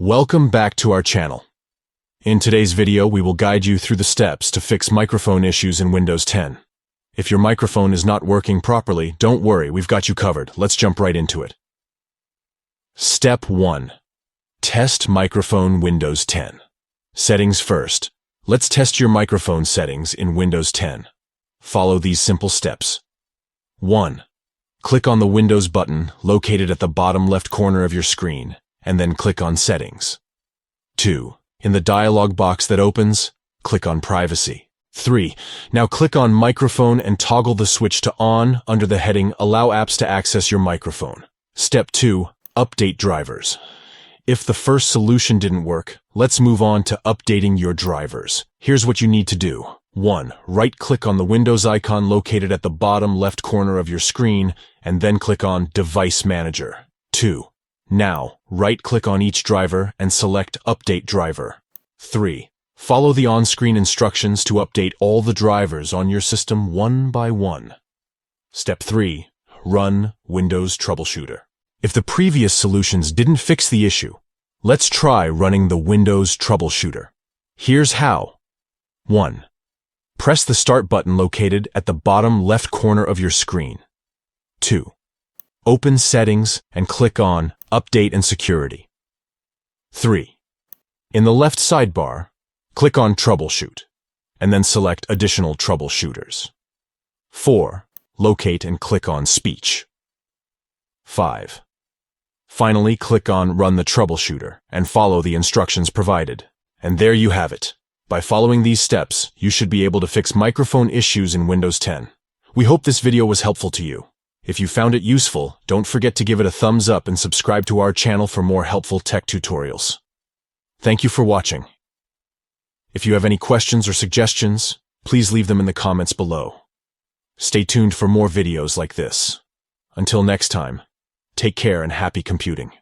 Welcome back to our channel. In today's video, we will guide you through the steps to fix microphone issues in Windows 10. If your microphone is not working properly, don't worry, we've got you covered. Let's jump right into it. Step 1. Test microphone Windows 10. Settings first. Let's test your microphone settings in Windows 10. Follow these simple steps. 1. Click on the Windows button located at the bottom left corner of your screen, and then click on Settings. 2. In the dialog box that opens, click on Privacy. 3. Now click on Microphone and toggle the switch to On under the heading Allow apps to access your microphone. Step 2. Update drivers. If the first solution didn't work, let's move on to updating your drivers. Here's what you need to do. 1. Right-click on the Windows icon located at the bottom left corner of your screen, and then click on Device Manager. 2. Now, right-click on each driver and select Update Driver. 3. Follow the on-screen instructions to update all the drivers on your system one by one. Step 3. Run Windows Troubleshooter. If the previous solutions didn't fix the issue, let's try running the Windows Troubleshooter. Here's how. 1. Press the Start button located at the bottom left corner of your screen. 2. Open Settings and click on Update and Security. 3. In the left sidebar, click on Troubleshoot, and then select Additional Troubleshooters. 4. Locate and click on Speech. 5. Finally, click on Run the Troubleshooter and follow the instructions provided. And there you have it. By following these steps, you should be able to fix microphone issues in Windows 10. We hope this video was helpful to you. If you found it useful, don't forget to give it a thumbs up and subscribe to our channel for more helpful tech tutorials. Thank you for watching. If you have any questions or suggestions, please leave them in the comments below. Stay tuned for more videos like this. Until next time, take care and happy computing.